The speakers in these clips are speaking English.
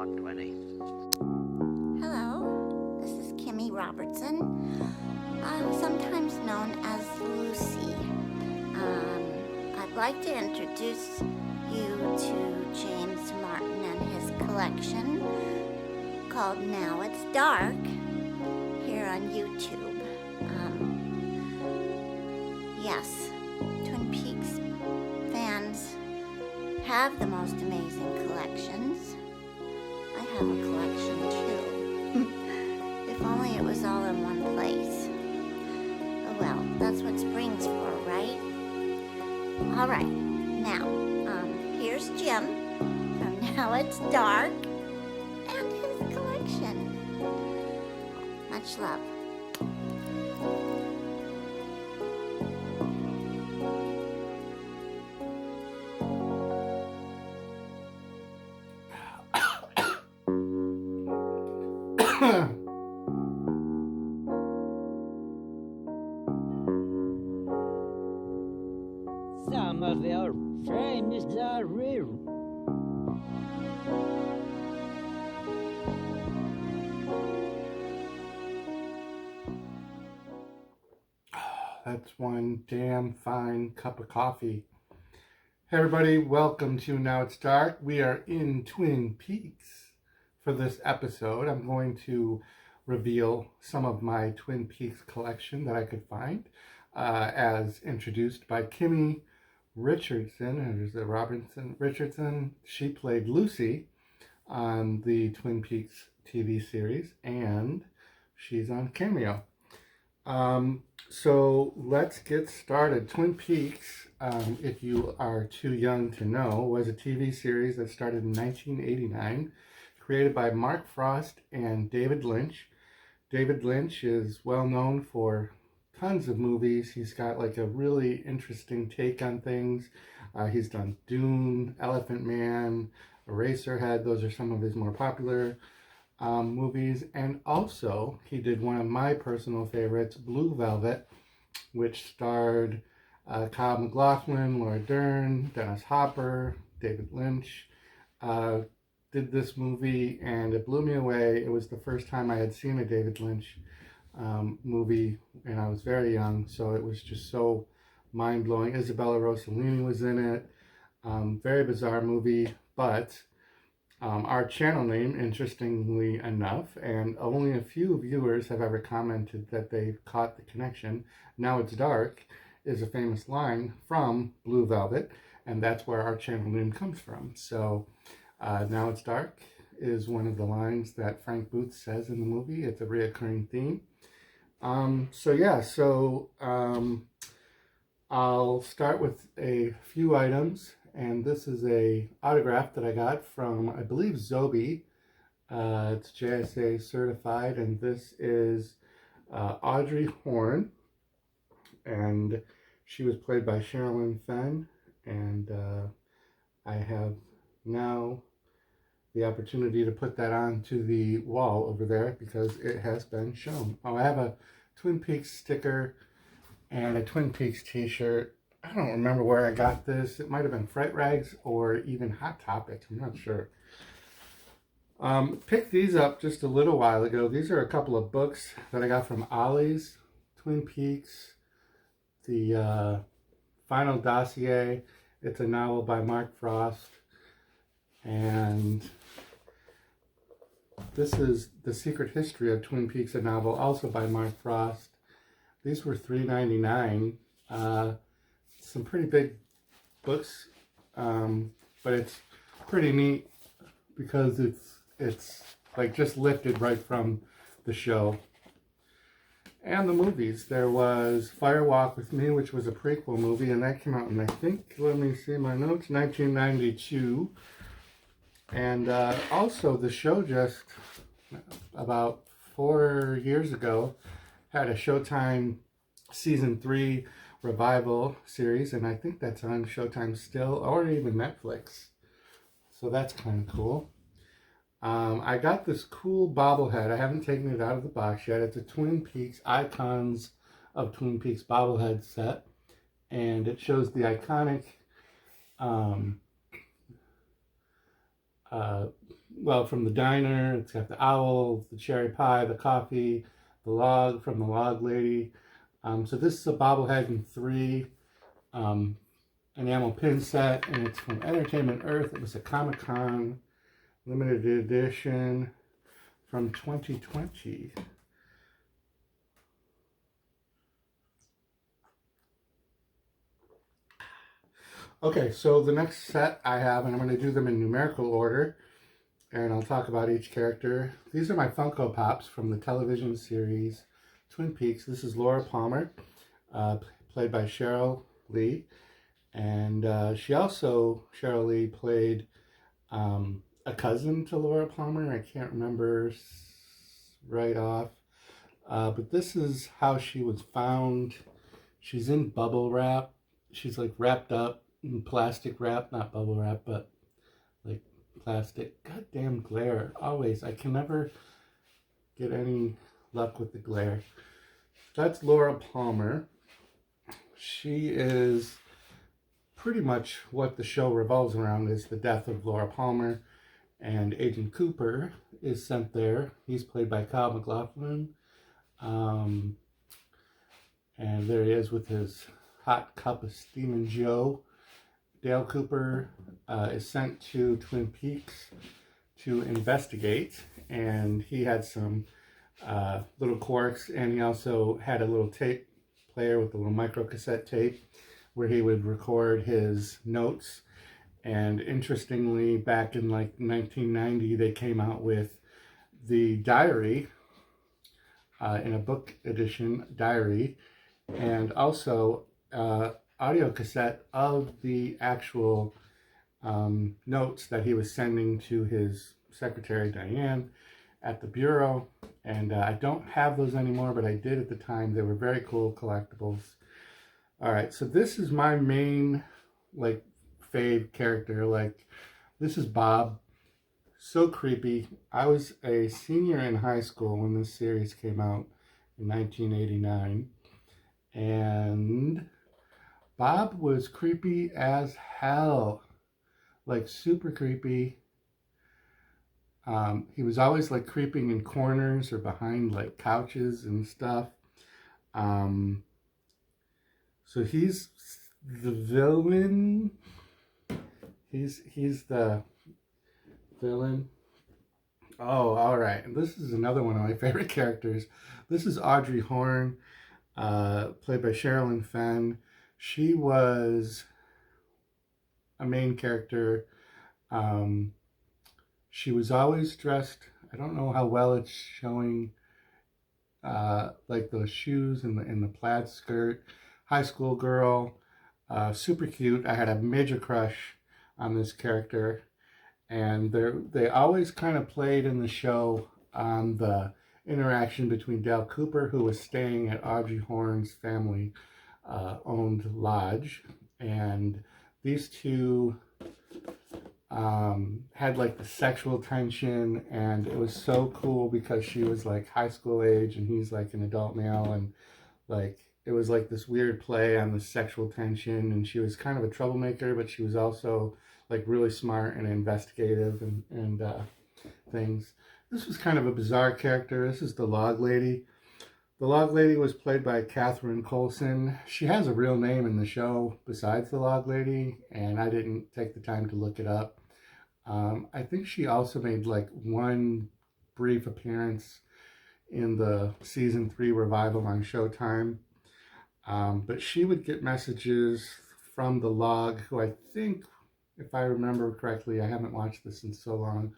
talk to any. Hello, this is Kimmie Robertson, sometimes known as Lucy. I'd like to introduce you to James Martin and his collection called Now It's Dark here on YouTube. Yes, Twin Peaks fans have the most amazing collections. I have a collection too. If only it was all in one place. Oh well, that's what spring's for, right? All right, now, here's Jim from Now It's Dark and his collection. Much love. Some of our frames are rare. That's one damn fine cup of coffee. Hey everybody, welcome to Now It's Dark. We are in Twin Peaks. For this episode, I'm going to reveal some of my Twin Peaks collection that I could find, as introduced by Kimmie Richardson. She played Lucy on the Twin Peaks TV series, and she's on Cameo. So let's get started. Twin Peaks, if you are too young to know, was a TV series that started in 1989, created by Mark Frost and David Lynch. David Lynch is well known for tons of movies. He's got like a really interesting take on things. He's done Dune, Elephant Man, Eraserhead. Those are some of his more popular movies. And also, he did one of my personal favorites, Blue Velvet, which starred Kyle MacLachlan, Laura Dern, Dennis Hopper, David Lynch. Did this movie and it blew me away. It was the first time I had seen a David Lynch movie, and I was very young, so it was just so mind-blowing. Isabella Rossellini was in it. Very bizarre movie, but our channel name, interestingly enough, and only a few viewers have ever commented that they've caught the connection, Now It's Dark is a famous line from Blue Velvet, and that's where our channel name comes from. So Now It's Dark is one of the lines that Frank Booth says in the movie. It's a reoccurring theme. I'll start with a few items, and this is a autograph that I got from, I believe, Zobi. It's JSA certified, and this is Audrey Horn, and she was played by Sherilyn Fenn, and I have now the opportunity to put that onto the wall over there because it has been shown. Oh, I have a Twin Peaks sticker and a Twin Peaks t-shirt. I don't remember where I got this. It might have been Fright Rags or even Hot Topic. I'm not sure. Picked these up just a little while ago. These are a couple of books that I got from Ollie's. Twin Peaks, the Final Dossier. It's a novel by Mark Frost. And this is The Secret History of Twin Peaks, a novel also by Mark Frost. These were $3.99. Some pretty big books, but it's pretty neat because it's like just lifted right from the show. And the movies. There was Fire Walk with Me, which was a prequel movie, and that came out in, I think, let me see my notes, 1992. And also the show just about 4 years ago had a Showtime season 3 revival series, and I think that's on Showtime still, or even Netflix. So that's kind of cool. I got this cool bobblehead. I haven't taken it out of the box yet. It's a Twin Peaks Icons of Twin Peaks bobblehead set, and it shows the iconic well, from the diner. It's got the owl, the cherry pie, the coffee, the log from the log lady. So this is a bobblehead in 3 enamel pin set, and it's from Entertainment Earth. It was a Comic-Con limited edition from 2020. Okay, so the next set I have, and I'm going to do them in numerical order, and I'll talk about each character. These are my Funko Pops from the television series Twin Peaks. This is Laura Palmer, played by Cheryl Lee, and Cheryl Lee played a cousin to Laura Palmer. I can't remember right off, but this is how she was found. She's in bubble wrap. She's like wrapped up in plastic wrap, not bubble wrap, but like plastic. Goddamn glare. Always. I can never get any luck with the glare. That's Laura Palmer. She is pretty much what the show revolves around, is the death of Laura Palmer. And Agent Cooper is sent there. He's played by Kyle MacLachlan. And there he is with his hot cup of steaming Joe. Dale Cooper is sent to Twin Peaks to investigate, and he had some little quirks, and he also had a little tape player with a little micro cassette tape where he would record his notes. And interestingly, back in like 1990, they came out with the diary in a book edition diary, and also audio cassette of the actual notes that he was sending to his secretary Diane at the bureau. And I don't have those anymore, but I did at the time. They were very cool collectibles. All right, so this is my main like fave character. Like, this is Bob. So creepy. I was a senior in high school when this series came out in 1989, and Bob was creepy as hell, like super creepy. He was always like creeping in corners or behind like couches and stuff. So he's the villain. He's the villain. Oh, all right. And this is another one of my favorite characters. This is Audrey Horn, played by Sherilyn Fenn. She was a main character. She was always dressed, I don't know how well it's showing, like those shoes and the plaid skirt. High school girl, super cute. I had a major crush on this character. And they always kind of played in the show on the interaction between Dale Cooper, who was staying at Audrey Horn's family owned lodge, and these two had like the sexual tension, and it was so cool because she was like high school age and he's like an adult male, and like it was like this weird play on the sexual tension, and she was kind of a troublemaker, but she was also like really smart and investigative and things. This was kind of a bizarre character. This is the Log Lady. The Log Lady was played by Catherine Coulson. She has a real name in the show besides the Log Lady, and I didn't take the time to look it up. I think she also made like one brief appearance in the season 3 revival on Showtime. But she would get messages from the Log, who I think, if I remember correctly, I haven't watched this in so long,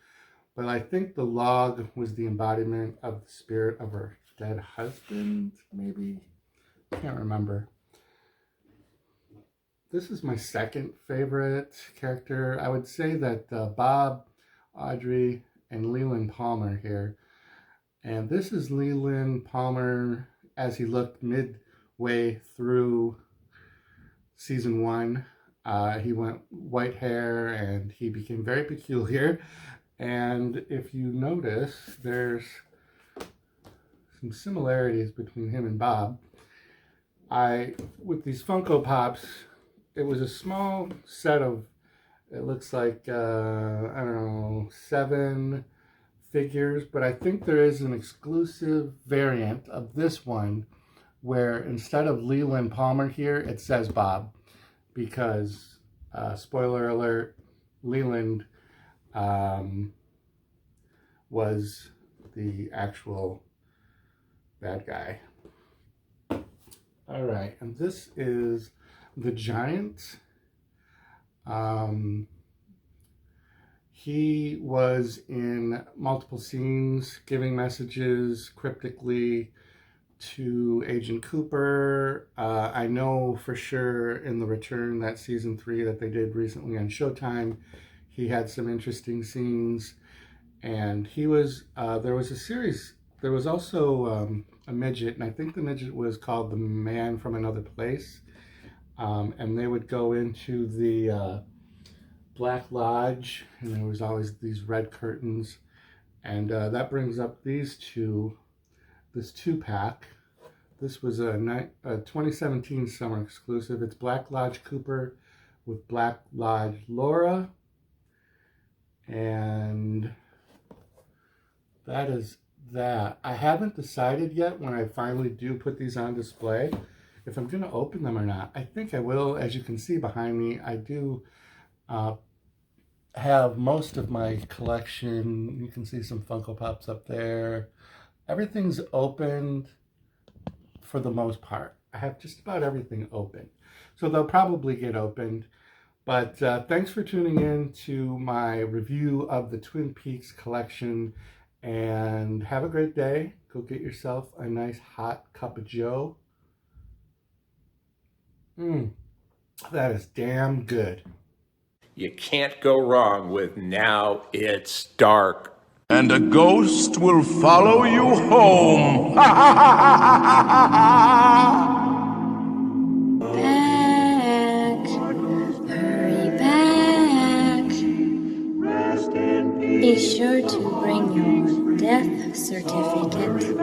but I think the Log was the embodiment of the spirit of her dead husband, maybe? Can't remember. This is my second favorite character. I would say that Bob, Audrey, and Leland Palmer here. And this is Leland Palmer as he looked midway through season 1. He went white hair and he became very peculiar. And if you notice, there's some similarities between him and Bob. With these Funko Pops, it was a small set of It looks like, I don't know, 7 figures, but I think there is an exclusive variant of this one where instead of Leland Palmer here, it says Bob, because, spoiler alert, Leland was the actual bad guy. All right, and this is the Giant. He was in multiple scenes giving messages cryptically to Agent Cooper. I know for sure in The Return, that season 3 that they did recently on Showtime, he had some interesting scenes. And he was, there was a series, there was also a midget, and I think the midget was called The Man from Another Place. And they would go into the Black Lodge, and there was always these red curtains. And that brings up these two, this 2-pack. This was a 2017 summer exclusive. It's Black Lodge Cooper with Black Lodge Laura. And that is that. I haven't decided yet when I finally do put these on display if I'm going to open them or not. I think I will. As you can see behind me, I do have most of my collection. You can see some Funko Pops up there. Everything's opened for the most part. I have just about everything open. So they'll probably get opened. But thanks for tuning in to my review of the Twin Peaks collection. And have a great day. Go get yourself a nice hot cup of joe. That is damn good. You can't go wrong with Now It's Dark. And a ghost will follow you home. Back, hurry back. Be sure to bring your death certificate.